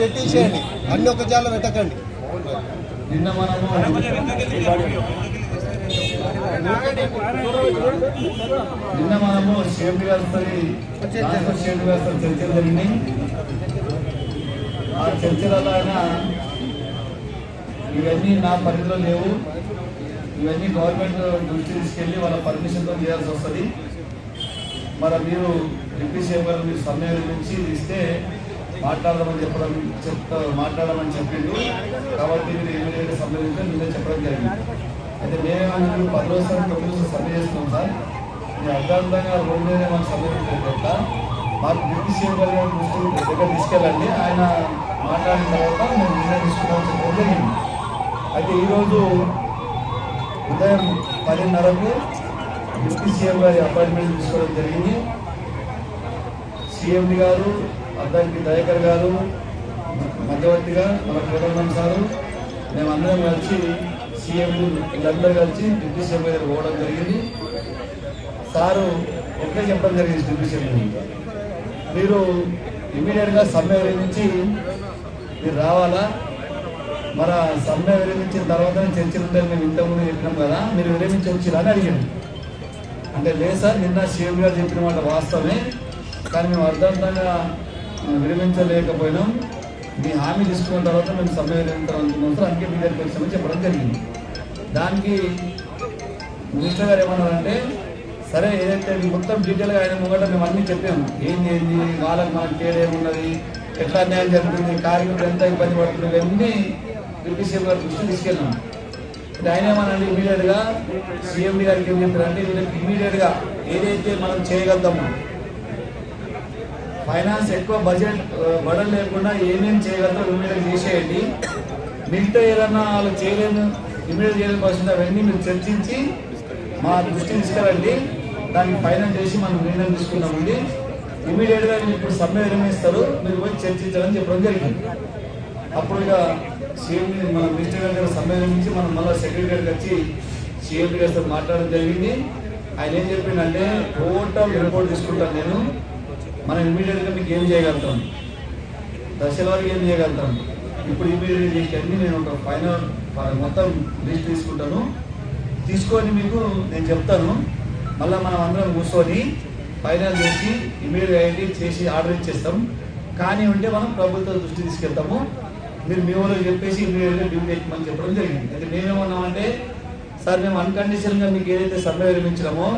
పెట్టండి, పెట్టేసేయండి, అన్ని ఒక జాలో పెట్టకండి. నిన్న మనము షేప్ వ్యవస్థని చర్చలు జరిగినాయి. ఆ చర్చలలో అయినా ఇవన్నీ నా పరిధిలో లేవు, ఇవన్నీ గవర్నమెంట్ దృష్టి తీసుకెళ్ళి వాళ్ళ పర్మిషన్తో చేయాల్సి వస్తుంది. మరి మీరు డిప్యూటీ సీఎం గారు మీరు సమ్మేళనం నుంచి ఇస్తే మాట్లాడమని చెప్పిండు. కాబట్టి మీరు ఇమీడియట్గా సమ్మేళనం నిన్నే చెప్పడం జరిగింది. అయితే మేమేమన్నా 10 రోజులు 9 రోజులు సమ్మె చేస్తున్నాం సార్. మీరు అర్థవంతంగా 2 నెలలే మనం సమ్మేళనం మాకు డిప్యూటీ సీఎం గారు దృష్టి దగ్గర తీసుకెళ్ళండి, ఆయన మాట్లాడిన తర్వాత మేము నిర్ణయం తీసుకున్నామని చెప్పడం జరిగింది. అయితే ఈరోజు ఉదయం 10:30కు డిప్యూటీ సీఎం గారి అపాయింట్మెంట్ తీసుకోవడం జరిగింది. సీఎండి గారు, అద్దంకి దయాకర్ గారు, మధ్యవర్తిగా మన కోదండం సారు, మేమందరం కలిసి సీఎండి వీళ్ళందరూ కలిసి డిప్యూటీ సీఎం గారు పోవడం జరిగింది. సారు ఒకటే చెప్పడం జరిగింది, డిప్యూటీ సీఎం మీరు ఇమీడియట్గా సమ్మె విరమించి మీరు రావాలా, మన సమ్మె విరమించిన తర్వాత చర్చలు ఉంటాయి మేము ఇంతకుముందు చెప్పినాం కదా, మీరు విరమించి వచ్చిరా అని అడిగాను. అంటే లేదు సార్, నిన్న సీఎం గారు చెప్పిన మాట వాస్తవమే, కానీ మేము అర్థవంతంగా విరమించలేకపోయినాం, మీ హామీ తీసుకున్న తర్వాత మేము సమ్మె విరమించాలనుకున్నాం సార్, అందుకే మీ దగ్గరికి వచ్చామని చెప్పడం జరిగింది. దానికి మినిస్టర్ గారు ఏమన్నారంటే, సరే ఏదైతే మొత్తం డీటెయిల్గా ఆయన ముంగట మేము అన్నీ చెప్పాము, ఏంది వాళ్ళకి మనకు తేడా ఏమున్నది, ఎట్లా అన్యాయం జరుగుతుంది, కార్మికులు ఎంత ఇబ్బంది పడుతుంది, ఇవన్నీ డిప్యూటీ సీఎం గారి దృష్టి తీసుకెళ్ళాం. ఆయన ఏమనండి, ఇమీడియట్గా సీఎండి గారికి ఏం చెప్పారంటే, వీళ్ళకి ఇమీడియట్గా ఏదైతే మనం చేయగలుగుతామో ఫైనాన్స్ ఎక్కువ బడ్జెట్ బడలు లేకుండా ఏమేమి చేయగలుగుతాం ఇమీడియట్గా చేసేయండి, మిగతా ఏదన్నా వాళ్ళు చేయలేము ఇమీడియట్ చేయలేని పరిస్థితి అవన్నీ మీరు చర్చించి మా దృష్టి తీసుకెళ్ళండి, దానికి ఫైనాన్స్ చేసి మనం నిర్ణయం తీసుకున్నామండి, ఇమీడియట్గా మీరు ఇప్పుడు సమ్మె విరమిస్తారు, మీరు పోయి చర్చించాలని చెప్పడం జరిగింది. అప్పుడు ఇక సీఎం మన మినిస్టర్ గారి దగ్గర సమ్మె విరమించి మనం మళ్ళీ సెక్రటరీకి వచ్చి సీఎం గారితో మాట్లాడడం జరిగింది. ఆయన ఏం చెప్పిందంటే, టోటల్ రిపోర్ట్ తీసుకుంటాను నేను, మనం ఇమీడియట్గా మీకు ఏం చేయగలుగుతాం, దశల వరకు ఏం చేయగలుగుతాం, ఇప్పుడు ఇమీడియట్గా అన్నీ నేను ఒక ఫైనల్ మొత్తం లిస్ట్ తీసుకుంటాను, తీసుకొని మీకు నేను చెప్తాను, మళ్ళీ మనం అందరం కూర్చొని ఫైనల్ చేసి ఇమీడియట్గా ఏంటి చేసి ఆర్డర్ ఇచ్చేస్తాం. కానీ ఉంటే మనం ప్రభుత్వ దృష్టి తీసుకెళ్తాము, మీరు మీ వాళ్ళు చెప్పేసి ఇమీడియట్గా డ్యూటీ ఎక్కమని చెప్పడం జరిగింది. అయితే మేమేమన్నామంటే, సార్ మేము అన్కండిషన్గా మీకు ఏదైతే సమ్మె విరమించినామో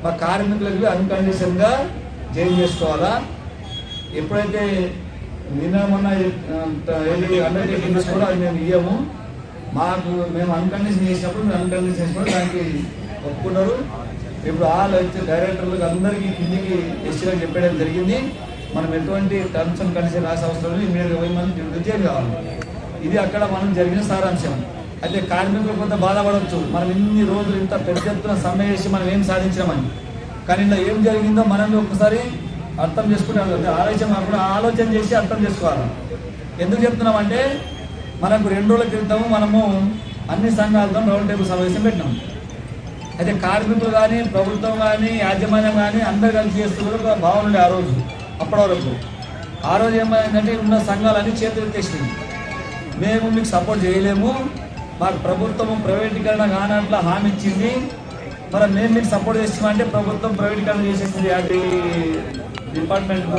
మా కార్మికులకు అన్కండిషన్గా జాయిన్ చేసుకోవాలా, ఎప్పుడైతే నిన్న మొన్న అండర్టేకింగ్ కూడా అది మేము ఇయ్యము, మాకు మేము అన్కండిషన్ చేసినప్పుడు మేము అన్కండిషన్ చేసుకుని దానికి ఒప్పుకున్నారు. ఇప్పుడు ఆల్ అయితే డైరెక్టర్లకు అందరికీ కిందికి ఎస్టీగా చెప్పడం జరిగింది, మనం ఎటువంటి టర్మ్స్ అండ్ కండిషన్ రాసే అవసరం లేదు, ఇమీడియట్గా 10 మంది రిజైన్ కావాలి. ఇది అక్కడ మనం జరిగిన సారాంశం. అయితే కార్మికులు కొంత బాధపడవచ్చు, మనం ఇన్ని రోజులు ఇంత పెద్ద ఎత్తున సమ్మె చేసి మనం ఏం సాధించినామని, కానీ ఇలా ఏం జరిగిందో మనం ఒకసారి అర్థం చేసుకుంటే ఆలోచన చేసి అర్థం చేసుకోవాలి. ఎందుకు చెప్తున్నామంటే, మనకు 2 రోజుల క్రితము మనము అన్ని సంఘాలతో రౌండ్ టేబుల్ సమావేశం పెట్టినాం. అయితే కార్మికులు కానీ ప్రభుత్వం కానీ యాజమాన్యం కానీ అందరు కలిసి చేస్తున్నారు ఒక భావన ఉండే ఆ రోజు. అప్పటి వరకు ఆ రోజు ఏమైందంటే, ఉన్న సంఘాలన్నీ చేతులు ఎత్తేసినాయి, మేము మీకు సపోర్ట్ చేయలేము, మాకు ప్రభుత్వం ప్రైవేటీకరణ కానట్లా హామీ ఇచ్చింది, మరి మేము మీకు సపోర్ట్ చేస్తామంటే ప్రభుత్వం ప్రైవేటీకరణ చేసేసింది అటు డిపార్ట్మెంట్,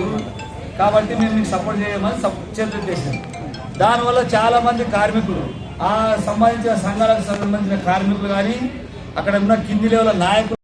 కాబట్టి మేము మీకు సపోర్ట్ చేయమని చేతులు ఎత్తేసింది. దానివల్ల చాలామంది కార్మికులు, ఆ సంబంధించిన సంఘాలకు సంబంధించిన కార్మికులు కానీ అక్కడ ఉన్న కింది లెవెల్ నాయకులు